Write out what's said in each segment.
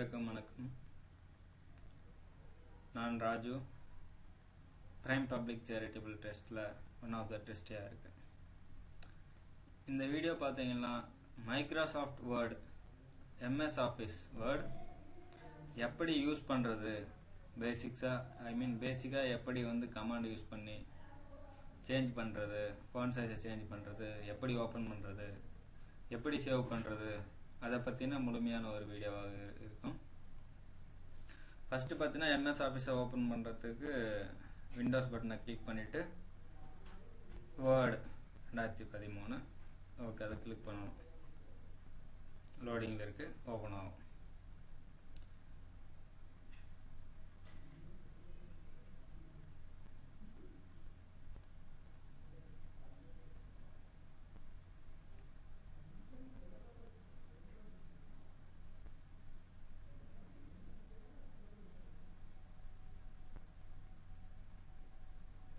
அனைவருக்கும் வணக்கம். நான் ராஜு. பிரைம் பப்ளிக் சேரிட்டபிள் ட்ரஸ்ட்ல ஒன் ஆஃப் த ட்ரஸ்டியா இருக்கேன். இந்த வீடியோ பார்த்தீங்கன்னா Microsoft Word MS office word எப்படி யூஸ் பண்றது, பேசிக்கா எப்படி கமாண்ட் யூஸ் பண்ணி சேஞ்ச் பண்றது, ஃபாண்ட் சைஸை சேஞ்ச் பண்றது, எப்படி ஓபன் பண்றது, எப்படி சேவ் பண்றது, அதை பத்தின முழுமையான ஒரு வீடியோவாக இருக்கும். ஃபர்ஸ்ட் பார்த்தீங்கன்னா MS ஆஃபீஸை ஓபன் பண்றதுக்கு விண்டோஸ் பட்டனை கிளிக் பண்ணிட்டு வேர்ட் 2013 ஓகே அதை கிளிக் பண்ணணும். லோடிங்ல இருக்கு, ஓபன் ஆகும்.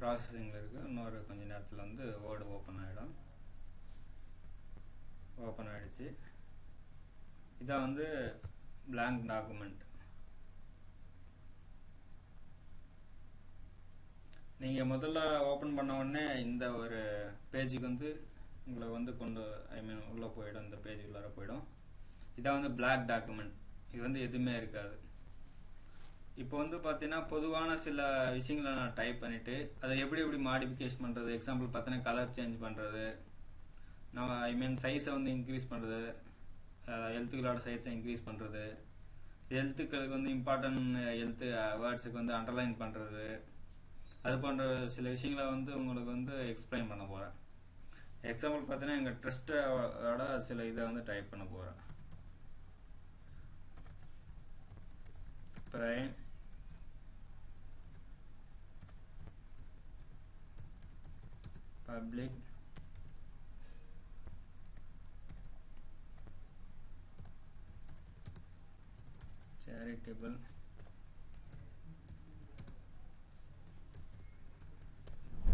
ப்ராசஸிங்கில் இருக்கு. இன்னொரு கொஞ்ச நேரத்தில் வேர்டு ஓப்பன் ஆகிடும். ஓப்பன் ஆகிடுச்சு. இதான் blank டாக்குமெண்ட். நீங்கள் முதல்ல ஓப்பன் பண்ண உடனே இந்த ஒரு பேஜுக்கு உங்களை கொண்டு உள்ளே போயிடும். இந்த பேஜ் உள்ளார போயிடும். இதான் black டாக்குமெண்ட். இது எதுவுமே இருக்காது. இப்போ பார்த்தீங்கன்னா பொதுவான சில விஷயங்களை நான் டைப் பண்ணிட்டு அதை எப்படி மாடிஃபிகேஷன் பண்றது, எக்ஸாம்பிள் பார்த்தீங்கன்னா கலர் சேஞ்ச் பண்றது, நம்ம சைஸை இன்க்ரீஸ் பண்றது, எழுத்துக்களோட சைஸை இன்க்ரீஸ் பண்றது, எழுத்துக்களுக்கு இம்பார்ட்டன்ட் எழுத்து வேர்ட்ஸுக்கு அண்டர்லைன் பண்றது, அது போன்ற சில விஷயங்களை உங்களுக்கு எக்ஸ்பிளைன் பண்ண போறேன். எக்ஸாம்பிள் பார்த்தீங்கன்னா எங்க ட்ரஸ்டோட சில இதை டைப் பண்ண போறேன். Prime public charitable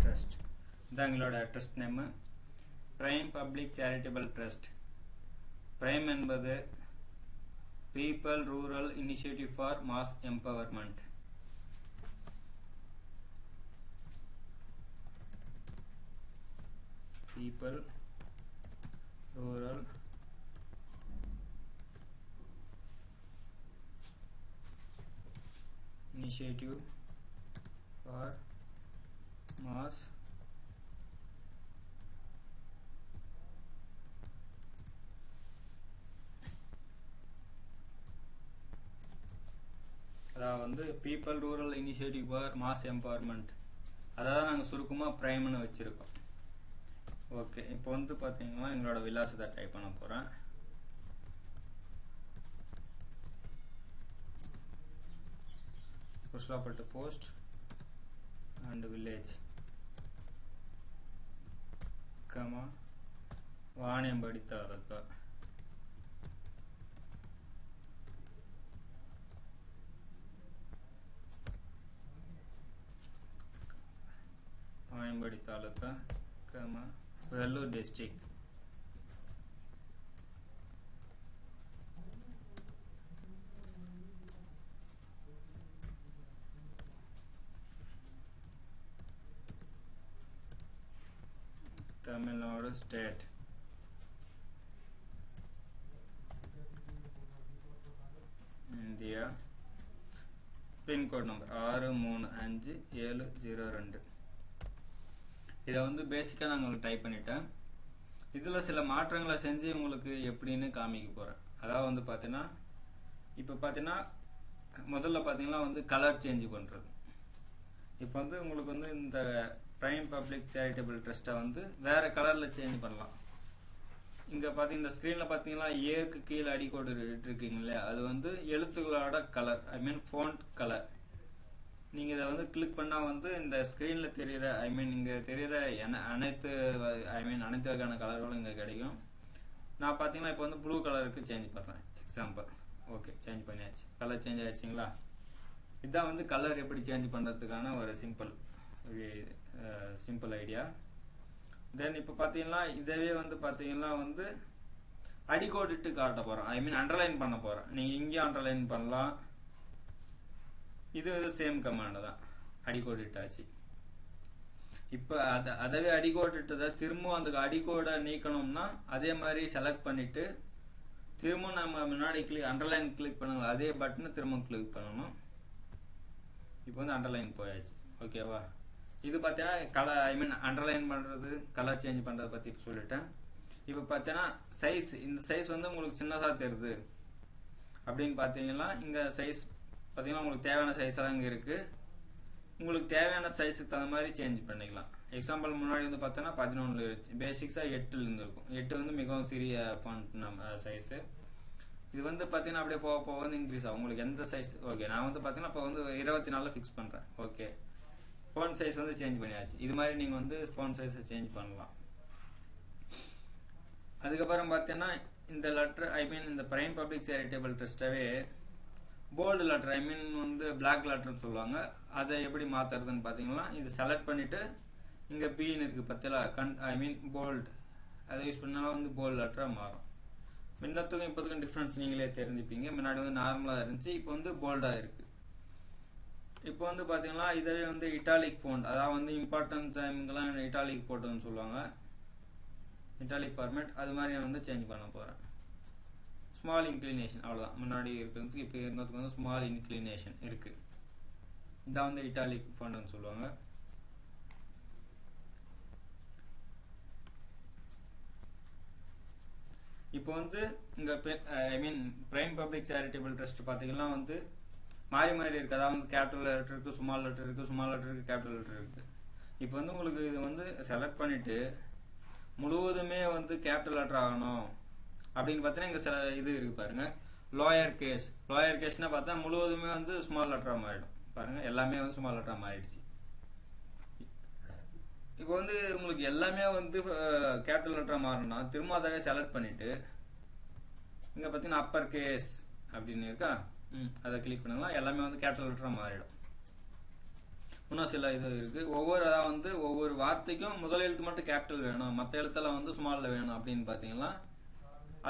trust. இதான் எங்களோட trust name, prime public charitable trust. Prime என்பது people rural initiative for mass empowerment. People Rural Initiative for Mass அதாவது People Rural Initiative for Mass Empowerment. அதான் நாங்கள் சுருக்கமாக பிரைம்னு வச்சிருக்கோம். ஓகே, இப்போ பார்த்தீங்கன்னா எங்களோட விலாசத்தை டைப் பண்ண போறேன். Kurusalapattu post and village, comma Vaniyambadi taluka, Vaniyambadi taluka, comma Vellore district. Tamil Nadu state. India. Pincode number 635702. இதை பேசிக்கா நான் உங்களுக்கு டைப் பண்ணிட்டேன். இதுல சில மாற்றங்களை செஞ்சு உங்களுக்கு எப்படின்னு காமிக்க போறேன். அதாவது பாத்தீங்கன்னா இப்ப பாத்தீங்கன்னா முதல்ல பாத்தீங்கன்னா கலர் சேஞ்ச் பண்றது. இப்ப உங்களுக்கு இந்த பிரைம் பப்ளிக் சேரிட்டபிள் ட்ரஸ்ட்டை வேற கலர்ல சேஞ்ச் பண்ணலாம். இங்க பாத்தீங்கன்னா இந்த ஸ்கிரீன்ல பாத்தீங்கன்னா ஏக்கு கீழே அடிக்கோடு இருக்கீங்களே, அது எழுத்துக்களோட கலர், ஃபாண்ட் கலர். நீங்க இதை கிளிக் பண்ணா இந்த ஸ்கிரீன்ல தெரியற இங்க தெரியற அனைத்து வகையான கலர்களும் இங்க கிடைக்கும். நான் பாத்தீங்கன்னா இப்போ ப்ளூ கலருக்கு சேஞ்ச் பண்றேன். எக்ஸாம்பிள். ஓகே, சேஞ்ச் பண்ணியாச்சு. கலர் சேஞ்ச் ஆயிடுச்சுங்களா? இதான் கலர் எப்படி சேஞ்ச் பண்றதுக்கான ஒரு சிம்பிள் ஐடியா. தென் இப்போ பாத்தீங்கன்னா இதவே பாத்தீங்கன்னா அடிக்கோடிட்டு காட்ட போறேன். ஐ மீன் அண்டர்லைன் பண்ண போறேன். நீங்க இங்கேயும் அண்டர்லைன் பண்ணலாம். இது சேம் கமாண்ட் தான், அடிக்கோடிட்டாச்சு. இப்ப அதவே அடிக்கோடிட்டதை திரும்பவும் அந்த அடிக்கோடை நீக்கணும்னா அதே மாதிரி செலக்ட் பண்ணிட்டு திரும்ப நம்ம முன்னாடி அண்டர்லைன் கிளிக் பண்ணுங்க, அதே பட்டனை திரும்ப கிளிக் பண்ணணும். இப்போ வந்து அண்டர்லைன் போயாச்சு. ஓகேவா? இது பார்த்தீங்கன்னா கலர், ஐ மீன் அண்டர்லைன் பண்றது, கலர் சேஞ்ச் பண்றதை பத்தி சொல்லிட்டேன். இப்போ பார்த்தீங்கன்னா சைஸ், இந்த சைஸ் வந்து உங்களுக்கு சின்னதா தெரியுது அப்படின்னு பார்த்தீங்கன்னா இங்க சைஸ் பார்த்தீங்கன்னா உங்களுக்கு தேவையான சைஸ் எல்லாம் இங்க இருக்கு. உங்களுக்கு தேவையான சைஸுக்கு தகுந்த மாதிரி சேஞ்ச் பண்ணிக்கலாம். எக்ஸாம்பிள் முன்னாடி வந்து பார்த்தோன்னா 11 இருந்துச்சு, பேசிக்ஸா 8ல இருந்து இருக்கும். 8 வந்து மிகவும் சிறிய ஃபாண்ட் சைஸ். இது வந்து பார்த்தீங்கன்னா அப்படியே போக போக வந்து இன்க்ரீஸ் ஆகும். உங்களுக்கு எந்த சைஸ் ஓகே, நான் வந்து பார்த்தீங்கன்னா இப்போ வந்து 24 ஃபிக்ஸ் பண்றேன். ஓகே, ஃபோன் சைஸ் வந்து சேஞ்ச் பண்ணியாச்சு. இது மாதிரி நீங்க வந்து ஃபோன் சைஸை சேஞ்ச் பண்ணலாம். அதுக்கப்புறம் பார்த்தீங்கன்னா இந்த லெட்டர், ஐ மீன் இந்த பிரைம் பப்ளிக் சேரிட்டபிள் ட்ரஸ்டவே போல்டு லெட்டர், ஐ மீன் வந்து பிளாக் லெட்டர்னு சொல்லுவாங்க. அதை எப்படி மாத்துறதுன்னு பார்த்தீங்கன்னா இது செலக்ட் பண்ணிட்டு இங்க பீன்னு இருக்கு பத்தில, ஐ மீன் போல்டு, அதை யூஸ் பண்ணாலும் வந்து போல்டு லெட்டரா மாறும். முன்னத்துக்கும் இப்போதுக்கும் டிஃபரன்ஸ் நீங்களே தெரிஞ்சுப்பீங்க. முன்னாடி வந்து நார்மலா இருந்துச்சு, இப்போ வந்து போல்டா இருக்கு. இப்போ வந்து பாத்தீங்கன்னா இதவே வந்து இட்டாலிக் ஃபோண்ட், அதாவது வந்து இம்பார்ட்டன்ட் டைம்லாம் இட்டாலிக் போட்டுன்னு சொல்லுவாங்க, இட்டாலிக் ஃபார்மேட், அது மாதிரி நான் வந்து சேஞ்ச் பண்ண போறேன். ஸ்மால் இன்க்ளினேஷன், அவ்வளவுதான். முன்னாடி இருக்கிறதுக்கு இப்போ இருந்ததுக்கு வந்து ஸ்மால் இன்க்ளினேஷன் இருக்கு. இதான் வந்து இட்டாலிக் ஃபோண்ட்னு சொல்லுவாங்க. இப்போ வந்து இங்க ஐ மீன் பிரைம் பப்ளிக் சேரிட்டபிள் ட்ரஸ்ட் பாத்தீங்கன்னா வந்து மாறி மாறி இருக்கு. அதாவது கேபிட்டல் லெட்டர் இருக்கு, ஸ்மால் லெட்டர் இருக்கு, ஸ்மால் லெட்டர் இருக்கு, கேபிட்டல் லெட்டர் இருக்கு. இப்போ வந்து உங்களுக்கு இது வந்து செலக்ட் பண்ணிட்டு முழுவதுமே வந்து கேபிட்டல் லெட்டர் ஆகணும் அப்படின்னு பார்த்தீங்கன்னா இங்க சில இது இருக்கு பாருங்க, லோயர் கேஸ். லோயர் கேஸ்னா பார்த்தா முழுவதுமே வந்து ஸ்மால் லெட்டரா மாறிடும். பாருங்க, எல்லாமே வந்து ஸ்மால் லெட்டரா மாறிடுச்சு. இப்போ வந்து உங்களுக்கு எல்லாமே வந்து கேபிட்டல் லெட்டரா மாறணும்னா திரும்ப அதாவே செலக்ட் பண்ணிட்டு இங்க பாத்தீங்கன்னா அப்பர் கேஸ் அப்படின்னு இருக்கா, அதை கிளிக் பண்ணலாம். எல்லாமே வந்து கேபிட்டல் லெட்டரா மாறிடும். இன்னும் சில இது இருக்கு. அதாவது வந்து ஒவ்வொரு வார்த்தைக்கும் முதல் எழுத்து மட்டும் கேபிட்டல் வேணும், மற்ற எழுத்தெல்லாம் வந்து ஸ்மால்ல வேணும் அப்படின்னு பாத்தீங்கன்னா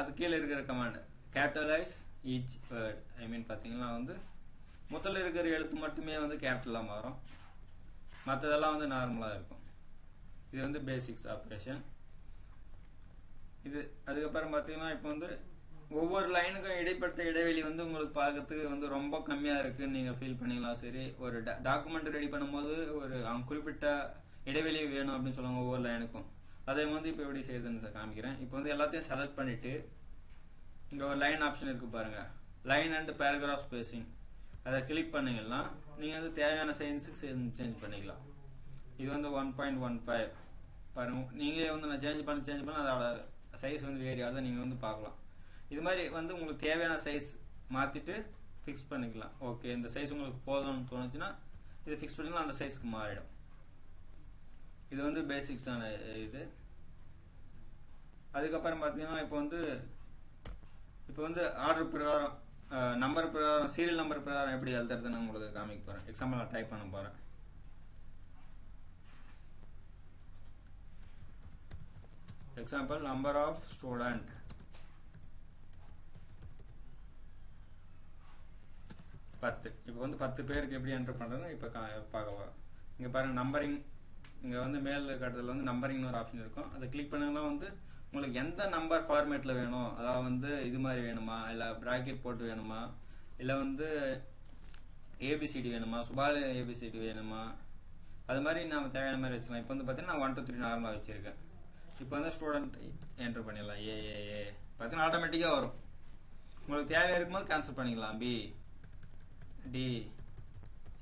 அது கீழே இருக்கிற கமாண்ட் கேபிட்டலைஸ் ஈச் வேர்ட். ஐ மீன் பாத்தீங்கன்னா வந்து முதல்ல இருக்கிற எழுத்து மட்டுமே வந்து கேபிட்டலா மாறும், மற்றதெல்லாம் வந்து நார்மலா இருக்கும். இது வந்து பேசிக்ஸ் ஆப்ரேஷன். இது அதுக்கப்புறம் பாத்தீங்கன்னா இப்போ வந்து ஒவ்வொரு லைனுக்கும் இடைப்பட்ட இடைவெளி வந்து உங்களுக்கு பார்க்கறதுக்கு வந்து ரொம்ப கம்மியா இருக்குன்னு நீங்க ஃபீல் பண்ணிக்கலாம். சரி, ஒரு டாக்குமெண்ட் ரெடி பண்ணும்போது ஒரு குறிப்பிட்ட இடைவெளி வேணும் அப்படின்னு சொல்லுவாங்க ஒவ்வொரு லைனுக்கும். அதே மாதிரி இப்போ எப்படி செய்யுதுன்னு காமிக்கிறேன். இப்போ வந்து எல்லாத்தையும் செலக்ட் பண்ணிட்டு இங்க ஒரு லைன் ஆப்ஷன் இருக்கு பாருங்க, லைன் அண்ட் பேராகிராஃப் ஸ்பேசிங். அதை கிளிக் பண்ணீங்கன்னா நீங்க வந்து தேவையான சைன்ஸுக்கு சேஞ்ச் பண்ணிக்கலாம். இது வந்து 1.15 பாருங்க. நீங்க வந்து நான் சேஞ்ச் பண்ண அதோட சைஸ் வந்து வேரி ஆகுது, நீங்க வந்து பார்க்கலாம். இது மாதிரி வந்து உங்களுக்கு தேவையான சைஸ் மாத்திட்டு ஃபிக்ஸ் பண்ணிக்கலாம். ஓகே, இந்த சைஸ் உங்களுக்கு போதும்னு தோணுச்சுன்னா இது ஃபிக்ஸ் பண்ணிக்கலாம், அந்த சைஸ்க்கு மாறிடும். இது வந்து பேசிக்ஸான இது. அதுக்கப்புறம் பார்த்தீங்கன்னா இப்போ வந்து ஆர்டர் பிரகாரம், நம்பர் பிரகாரம், சீரியல் நம்பர் பிரகாரம் எப்படி எழுதுறதுன்னு உங்களுக்கு காமிக்க போறேன். எக்ஸாம்பிள் நான் டைப் பண்ண போறேன். Example number of student 10. இப்போ வந்து 10 பேருக்கு எப்படி என்டர் பண்றதுன்னு இப்போ பார்க்கவா. இங்க பாருங்க நம்பரிங், இங்க வந்து மேல் கட்டத்துல வந்து நம்பரிங் ஒரு ஆப்ஷன் இருக்கும். அதை கிளிக் பண்ணீங்கன்னா வந்து உங்களுக்கு எந்த நம்பர் ஃபார்மேட்ல வேணும், அதாவது வந்து இது மாதிரி வேணுமா, இல்ல பிராக்கெட் போட்டு வேணுமா, இல்ல வந்து ஏபிசிடி வேணுமா, சுபால் ஏபிசிடி வேணுமா, அது மாதிரி நாம தேவையான மாதிரி வச்சுக்கலாம். இப்போ வந்து பாத்தீங்கன்னா நான் 1 2 3 நார்மலா வச்சிருக்கேன். இப்போ வந்து ஸ்டூடெண்ட் என்டர் பண்ணிடலாம். ஏ பார்த்தீங்கன்னா ஆட்டோமேட்டிக்கா வரும். உங்களுக்கு தேவையா இருக்கும்போது கேன்சல் பண்ணிக்கலாம். பி டி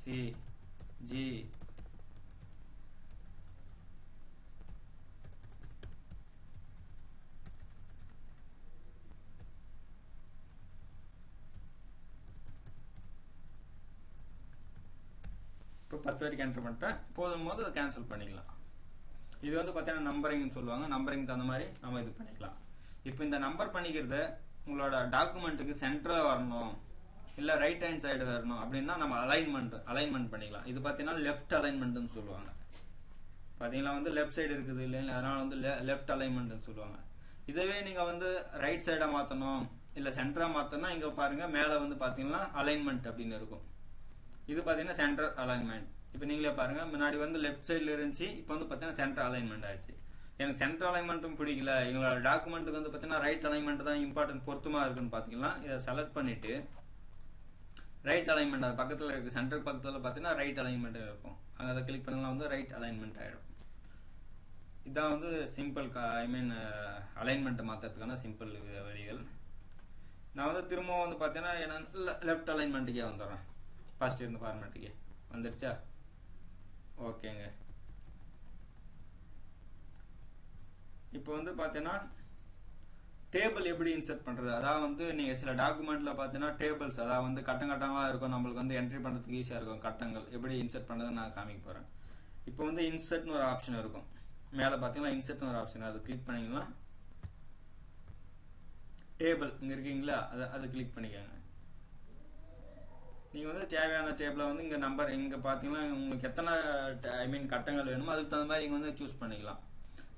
சி ஜி இப்போ 10 வரைக்கும் என்டர் பண்ணிட்டேன். போதும் போது அதை கேன்சல் பண்ணிக்கலாம். இது வந்து பார்த்தீங்கன்னா நம்பரிங்னு சொல்லுவாங்க. நம்பரிங் தகுந்த மாதிரி நம்ம இது பண்ணிக்கலாம். இப்போ இந்த நம்பர் பண்ணிக்கிறத உங்களோட டாக்குமெண்ட்டுக்கு சென்டரா வரணும், இல்ல ரைட் ஹேண்ட் சைடு வரணும் அப்படின்னா நம்ம அலைன்மெண்ட் பண்ணிக்கலாம். இது பார்த்தீங்கன்னா லெஃப்ட் அலைன்மெண்ட்னு சொல்லுவாங்க. பார்த்தீங்கன்னா வந்து லெஃப்ட் சைடு இருக்குது இல்லைங்களா, அதனால வந்து லெஃப்ட் அலைன்மெண்ட்னு சொல்லுவாங்க. இதவே நீங்க வந்து ரைட் சைடா மாத்தணும் இல்ல சென்டரா மாத்தணும்னா இங்க பாருங்க மேல வந்து பாத்தீங்கன்னா அலைன்மெண்ட் அப்படின்னு இருக்கும். இது பாத்தீங்கன்னா சென்டர் அலைன்மெண்ட். இப்போ நீங்களே பாருங்க முன்னாடி வந்து லெஃப்ட் சைடுல இருந்துச்சு, இப்போ வந்து பாத்தீங்கன்னா சென்டர் அலைன்மெண்ட் ஆச்சு. எனக்கு சென்டர் அலைன்மெண்ட்டும் பிடிக்கல, எங்களோட டாக்குமெண்ட்டுக்கு வந்து பாத்தீங்கன்னா ரைட் அலைன்மெண்ட் தான் இம்பார்ட்டன்ட் பொருத்தமா இருக்குன்னு பாத்தீங்கன்னா இதை செலக்ட் பண்ணிட்டு ரைட் அலைன்மெண்ட் அது பக்கத்துல இருக்கு, சென்டர் பக்கத்துல பாத்தீங்கன்னா ரைட் அலைன்மெண்ட் இருக்கும். அங்க அதை கிளிக் பண்ணலாம் வந்து ரைட் அலைன்மெண்ட் ஆயிடும். இதான் வந்து சிம்பிள் ஐ மீன் அலைன்மெண்ட் மாத்துறதுக்கான சிம்பிள் வழிகள். நான் வந்து திரும்பவும் வந்து பாத்தீங்கன்னா லெஃப்ட் அலைன்மெண்ட்டுக்கே வந்துடுறேன். ஃபர்ஸ்ட் இருந்த ஃபார்மேட்டுக்கே வந்துருச்சா? ஓகேங்க. இப்போ வந்து பாத்தீங்கன்னா டேபிள் எப்படி இன்சர்ட் பண்றது, அதாவது வந்து நீங்க சில டாக்குமெண்ட்ல பாத்தீங்கன்னா டேபிள்ஸ் அதாவது வந்து கட்டமா இருக்கும், நம்மளுக்கு வந்து என்ட்ரி பண்றதுக்கு ஈஸியா இருக்கும். கட்டங்கள் எப்படி இன்சர்ட் பண்றது நான் காமிக்க போறேன். இப்போ வந்து இன்சர்ட்னு ஒரு ஆப்ஷன் இருக்கும் மேல பாத்தீங்கன்னா, இன்சர்ட்னு ஒரு ஆப்ஷன், அது கிளிக் பண்ணீங்கன்னா டேபிள் இங்க இருக்கீங்களா, அது கிளிக் பண்ணிக்கோங்க. நீங்க வந்து தேவையான டேபிள வந்து இங்க நம்பர் இங்க பாத்தீங்கன்னா உங்களுக்கு எத்தனை ஐ மீன் கட்டங்கள் வேணுமோ அதுக்கு தகுந்த மாதிரி இங்க வந்து சூஸ் பண்ணிக்கலாம்.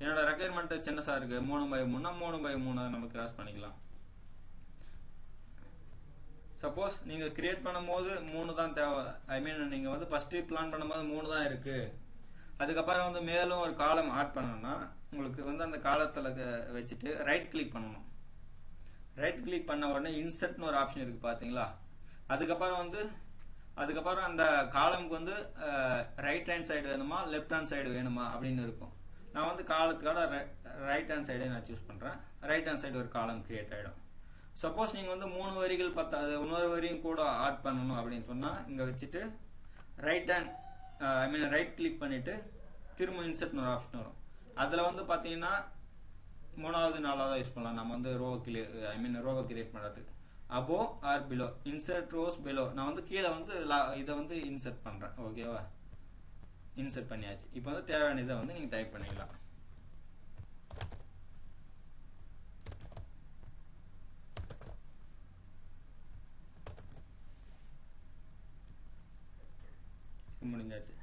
என்னோட ரெக்குயர்மெண்ட் சின்னசா இருக்கு 3x3 3x3 நம்ம கிராஸ் பண்ணிக்கலாம். சப்போஸ் நீங்க கிரியேட் பண்ணும்போது 3 தான் தேவை, ஐ மீன் நீங்க வந்து ஃபர்ஸ்ட் பிளான் பண்ணும்போது 3 தான் இருக்கு, அதுக்கப்புறம் வந்து மேலும் ஒரு காலம் ஆட் பண்ணணும்னா உங்களுக்கு வந்து அந்த காலத்துல வச்சுட்டு ரைட் கிளிக் பண்ணணும். ரைட் கிளிக் பண்ண உடனே இன்சர்ட்னு ஒரு ஆப்ஷன் இருக்கு பாத்தீங்களா, அதுக்கப்புறம் அந்த காலமுக்கு வந்து ரைட் ஹேண்ட் சைடு வேணுமா லெஃப்ட் ஹேண்ட் சைடு வேணுமா அப்படின்னு இருக்கும். நான் வந்து காலத்துக்காக ரைட் ஹேண்ட் சைடே நான் சூஸ் பண்றேன். ரைட் ஹேண்ட் சைடு ஒரு காலம் கிரியேட் ஆயிடும். சப்போஸ் நீங்க வந்து 3 வரிகள் பத்தாது இன்னொரு வரியும் கூட ஆட் பண்ணணும் அப்படின்னு சொன்னா இங்க வச்சுட்டு ரைட் ஹேண்ட் ஐ மீன் ரைட் கிளிக் பண்ணிட்டு திரும்ப இன்சர்ட்னு ஒரு ஆப்ஷன் வரும். அதுல வந்து பாத்தீங்கன்னா 3வது 4வது யூஸ் பண்ணலாம். நம்ம வந்து ரோவை கிரியேட் பண்றதுக்கு above or below insert rows below நான் வந்து கீழே வந்து இதை வந்து இன்சர்ட் பண்றேன். ஓகேவா, இன்சர்ட் பண்ணியாச்சு. இப்போ வந்து தேவையான இதை வந்து நீங்க டைப் பண்ணிக்கலாம். முடிஞ்சாச்சு.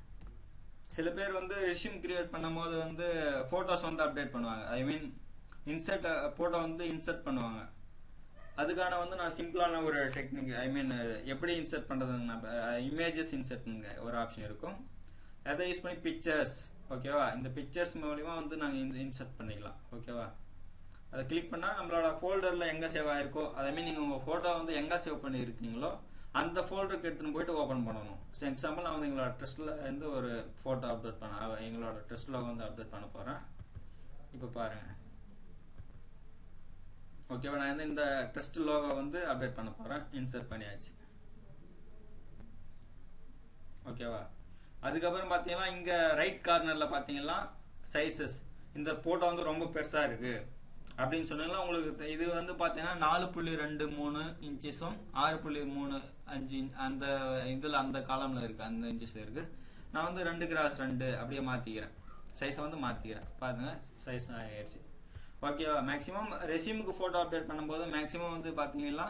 சில பேர் வந்து ரெஸ்யூம் கிரியேட் பண்ணும்போது வந்து போட்டோஸ் வந்து அப்டேட் பண்ணுவாங்க, ஐ மீன் இன்சர்ட் போட்டோ வந்து இன்சர்ட் பண்ணுவாங்க. அதுக்கான வந்து நான் சிம்பிளான ஒரு டெக்னிக் ஐ மீன் எப்படி இன்சர்ட் பண்றதுன்னா இமேஜஸ் இன்சர்ட்ங்க ஒரு ஆப்ஷன் இருக்கும், அதை யூஸ் பண்ணி பிக்சர்ஸ். ஓகேவா, இந்த பிக்சர்ஸ் மூலமா வந்து நாங்கள் இன்சர்ட் பண்ணிக்கலாம். ஓகேவா, அதை கிளிக் பண்ணா நம்மளோட ஃபோல்டர்ல எங்க சேவ் ஆயிருக்கோ அதை மீன் நீங்க உங்க போட்டோ வந்து எங்க சேவ் பண்ணி இருக்கீங்களோ அந்த ஃபோல்டருக்கு எடுத்துன்னு போயிட்டு ஓபன் பண்ணணும். எக்ஸாம்பிள் நான் வந்து எங்களோட ட்ரெஸ்ட்ல இருந்து ஒரு போட்டோ அப்லோட் பண்ண எங்களோட ட்ரெஸ்ட்ல வந்து அப்டேட் பண்ண போறேன். இப்போ பாருங்க. ஓகேவா, நான் வந்து இந்த டெஸ்ட் லோகோ வந்து அப்டேட் பண்ண போறேன். இன்சர்ட் பண்ணியாச்சு. ஓகேவா, அதுக்கப்புறம் பாத்தீங்கன்னா இங்க ரைட் கார்னர்ல பாத்தீங்கன்னா சைசஸ், இந்த போட்டோ வந்து ரொம்ப பெருசா இருக்கு அப்படின்னு சொன்னீங்கன்னா உங்களுக்கு இது வந்து பாத்தீங்கன்னா 4.23 இன்ச்சஸும் 6.35 அந்த இதுல அந்த காலம்ல இருக்கு, அந்த இன்ச்சஸ்ல இருக்கு. நான் வந்து 2x2 அப்படியே மாத்திக்கிறேன், சைஸை வந்து மாத்திக்கிறேன். பாருங்க சைஸ் ஆயிடுச்சு. ஓகேவா, மேக்ஸிமம் ரெஸ்யூமுக்கு போட்டோ அப்டேட் பண்ணும்போது மேக்ஸிமம் வந்து பாத்தீங்கன்னா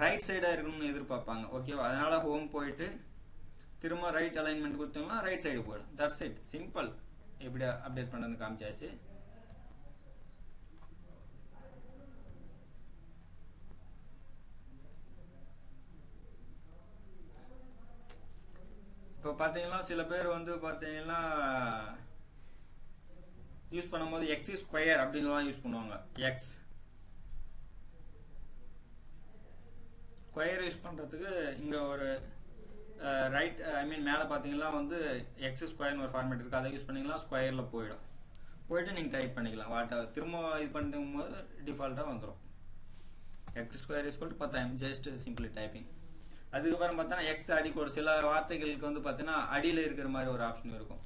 ரைட் சைடா இருக்கணும்னு எதிர்பார்ப்பாங்க. ஓகேவா, அதனால ஹோம் போயிட்டு திரும்ப ரைட் அலைன்மெண்ட் கொடுத்தோம்னா ரைட் சைடு போயிடும். That's it, simple. எப்படி அப்டேட் பண்ணணும்னு காமிச்சாச்சு. இப்போ பாத்தீங்கன்னா சில பேர் வந்து பாத்தீங்கன்னா யூஸ் பண்ணும்போது எக்ஸ் ஸ்கொயர் அப்படின்னு யூஸ் பண்ணுவாங்க. எக்ஸ் ஸ்கொயர் யூஸ் பண்றதுக்கு இங்க ஒரு ரைட் ஐ மீன் மேல பாத்தீங்கன்னா வந்து எக்ஸ் ஸ்கொயர்னு ஒரு ஃபார்மேட் இருக்கு, அதை யூஸ் பண்ணீங்கன்னா ஸ்கொயர்ல போயிட்டு நீங்க டைப் பண்ணிக்கலாம். திரும்ப இது பண்ணும்போது டிஃபால்ட்டா வந்துடும். X square is equal to 10 just simply typing. அதுக்கப்புறம் பார்த்தீங்கன்னா எக்ஸ் அடிக்கோடு சில வார்த்தைகளுக்கு வந்து பார்த்தீங்கன்னா அடியில் இருக்கிற மாதிரி ஒரு ஆப்ஷன் இருக்கும்.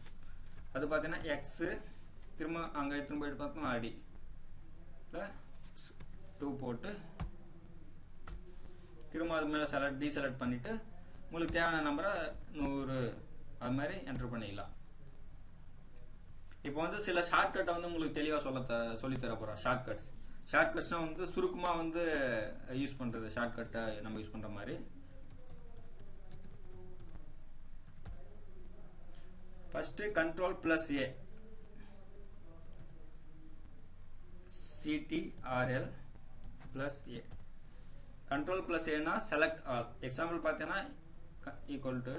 அது பார்த்தீங்கன்னா எக்ஸ் திரும்ப அங்கே எடுத்துன்னு போயிட்டு பார்த்தோம்னா அடி 2 போட்டு திரும்ப அது மேலே டீசெலக்ட் பண்ணிட்டு உங்களுக்கு தேவையான நம்பரை 100 அது மாதிரி என்டர் பண்ணிக்கலாம். இப்போ வந்து சில ஷார்ட்கட்டை வந்து உங்களுக்கு தெளிவாக சொல்லித்தர போகிறோம். ஷார்ட்கட்ஸ்னா வந்து சுருக்கமாக வந்து யூஸ் பண்ணுறது, ஷார்ட்கட்டை நம்ம யூஸ் பண்ணுற மாதிரி. First Ctrl+A CTRL plus A. Control plus A na select all. Example பார்த்தேன்னா equal to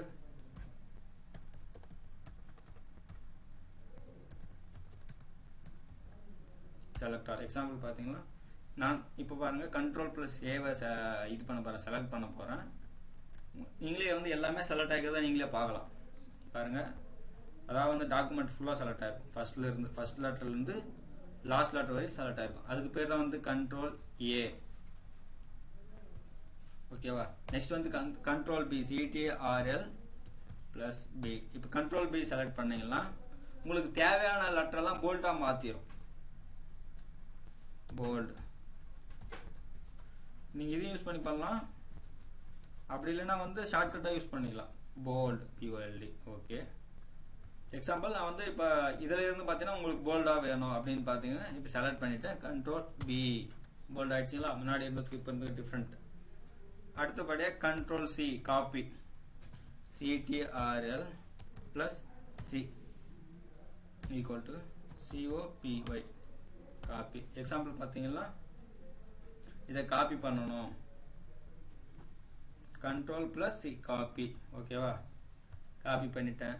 select all. Example பார்த்தீங்கன்னா நான் இப்போ பாருங்க control plus A வை இது பண்ண போறேன், select பண்ண போறேன். நீங்களே வந்து எல்லாமே செலக்ட் ஆகிறத நீங்களே பார்க்கலாம். பாருங்க, அதாவது வந்து டாக்குமெண்ட் ஃபுல்லா செலக்ட் ஆகும். ஃபர்ஸ்ட் லெட்டர்ல இருந்து லாஸ்ட் லெட்டர் வரை செலக்ட் ஆகும். அதுக்கு பேர் தான் வந்து கண்ட்ரோல் A. ஓகேவா? நெக்ஸ்ட் வந்து control B, CTRL plus B. இப்போ கண்ட்ரோல் B செலக்ட் பண்ணீங்கன்னா உங்களுக்கு தேவையான லெட்டர் எல்லாம் போல்டா மாத்திரும். போல்ட் நீங்க இதையும் யூஸ் பண்ணி பண்ணலாம், அப்படி இல்லைன்னா வந்து ஷார்ட்கட்டா யூஸ் பண்ணிக்கலாம். Bold POLD. ஓகே, எக்ஸாம்பிள் நான் வந்து இப்போ இதுல இருந்து பார்த்தீங்கன்னா உங்களுக்கு போல்டா வேணும் அப்படின்னு பார்த்தீங்கன்னா இப்போ செலக்ட் பண்ணிட்டேன். கண்ட்ரோல் B போல்ட் ஆயிடுச்சுங்களா? முன்னாடி இருந்ததுக்கு இப்போ இருந்து டிஃப்ரெண்ட். அடுத்தபடியாக control C copy, CTRL plus C equal to COPY copy. Example பார்த்தீங்கன்னா இதை காப்பி பண்ணணும், கண்ட்ரோல் பிளஸ் C காப்பி. ஓகேவா? காப்பி பண்ணிட்டேன்.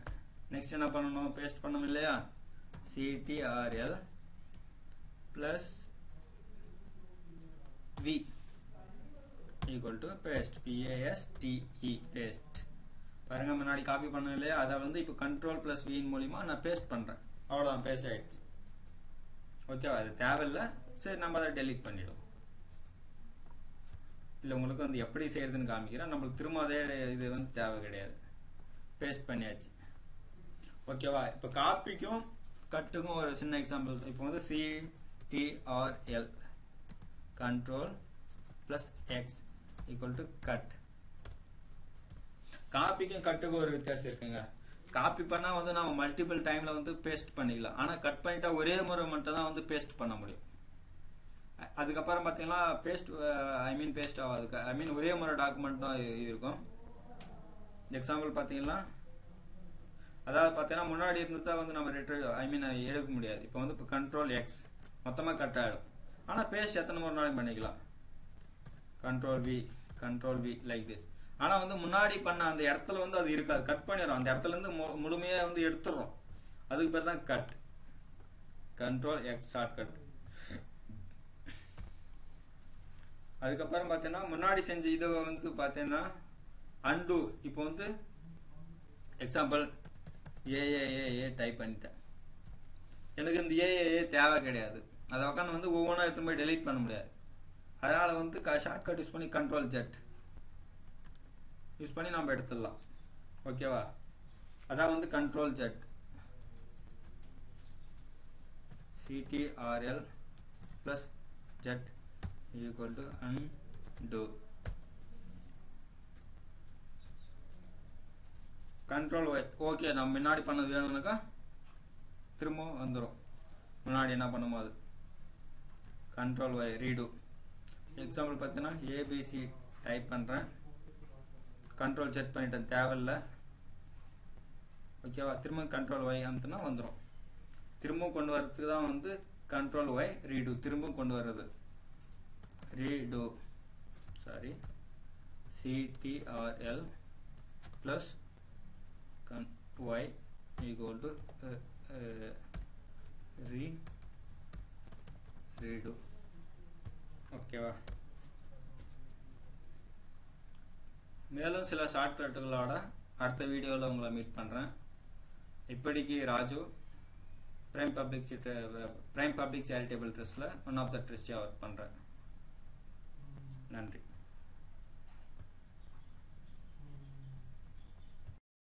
நெக்ஸ்ட் என்ன பண்ணணும்? பேஸ்ட் பண்ணணும் இல்லையா? CTRL plus V equal to paste, PASTE paste. பாருங்க, முன்னாடி காப்பி பண்ணணும் இல்லையா? அதை வந்து இப்போ கண்ட்ரோல் பிளஸ் V மூலியமா நான் பேஸ்ட் பண்றேன். அவ்வளவுதான், பேஸ்ட் ஆயிடுச்சு. ஓகேவா? அது தேவையில்லை, சரி நம்ம அதை டெலீட் பண்ணிடுவோம். இல்லை, உங்களுக்கு வந்து எப்படி செய்யறதுன்னு காமிக்கிறேன். நம்மளுக்கு திரும்ப அதே இது வந்து தேவை கிடையாது. பேஸ்ட் பண்ணியாச்சு. ஓகேவா? இப்போ காப்பிக்கும் கட்டுக்கும் ஒரு சின்ன எக்ஸாம்பிள். இப்போ வந்து CTRL control plus X equal to cut. காப்பிக்கும் கட்டுக்கும் ஒரு வித்தியாசம் இருக்குங்க. காப்பி பண்ணா வந்து நம்ம மல்டிபிள் டைம்ல வந்து பேஸ்ட் பண்ணிக்கலாம். ஆனா கட் பண்ணிட்டா ஒரே முறை மட்டும் தான் வந்து பேஸ்ட் பண்ண முடியும். அதுக்கப்புறம் பாத்தீங்கன்னா பேஸ்ட் ஆகாது. ஒரே முறை டாக்குமெண்ட் தான் இருக்கும். எக்ஸாம்பிள் பாத்தீங்கன்னா, அதாவது பாத்தீங்கன்னா முன்னாடி இருந்ததா வந்து நம்ம எடுக்க முடியாது. இப்போ வந்து கண்ட்ரோல் X மொத்தமா கட் ஆயிடும். ஆனா பேஸ்ட் எத்தனை முறை நாளைக்கு பண்ணிக்கலாம். Control V like this. ஆனா வந்து முன்னாடி பண்ண அந்த இடத்துல வந்து அது இருக்காது, கட் பண்ணிடும். அந்த இடத்துல இருந்து முழுமையா வந்து எடுத்துறோம். அதுக்கு பேர் தான் கட். Control X shortcut. அதுக்கப்புறம் பாத்தீங்கன்னா முன்னாடி செஞ்ச இதை வந்து பாத்தீங்கன்னா அன்டு. இப்போ வந்து எக்ஸாம்பிள் ஏஏஏ டைப் பண்ணிட்டேன். எனக்கு இந்த ஏஏஏ தேவை கிடையாது. அதை உட்காந்து வந்து ஒவ்வொன்றா எடுத்து போய் டெலீட் பண்ண முடியாது. அதனால வந்து ஷார்ட்கட் யூஸ் பண்ணி கண்ட்ரோல் Z யூஸ் பண்ணி நம்ம எடுத்துடலாம். ஓகேவா? அதான் வந்து control Z. CTRL plus Z equal to undo. Control Y. Okay, நம்ம முன்னாடி பண்ணது வேணும்னாக்கா திரும்ப வந்துடும். முன்னாடி என்ன பண்ணுமோ அது. Control Y read. எக்ஸாம்பிள் பார்த்தீங்கன்னா ABC டைப் பண்றேன். கண்ட்ரோல் Z பண்ணிட்டேன், தேவையில்லை. ஓகேவா? திரும்ப கண்ட்ரோல் Y அமுத்தினா வந்துடும். திரும்ப கொண்டு வரதுக்கு தான் வந்து கண்ட்ரோல் Y ரீடு. திரும்ப கொண்டு வர்றது read. Sorry, CTRL plus Y equal to redo. ஓகேவா? மேலும் சில ஷார்ட்கட்டுகளோட அடுத்த வீடியோவில் உங்களை மீட் பண்ணுறேன். இப்படிக்கு ராஜு பிரைம் பப்ளிக் சேரிட்டபிள் ட்ரஸ்ட்ல ஒன் ஆஃப் த ட்ரஸ்டியாக ஒர்க் பண்ணுறேன். நன்றி.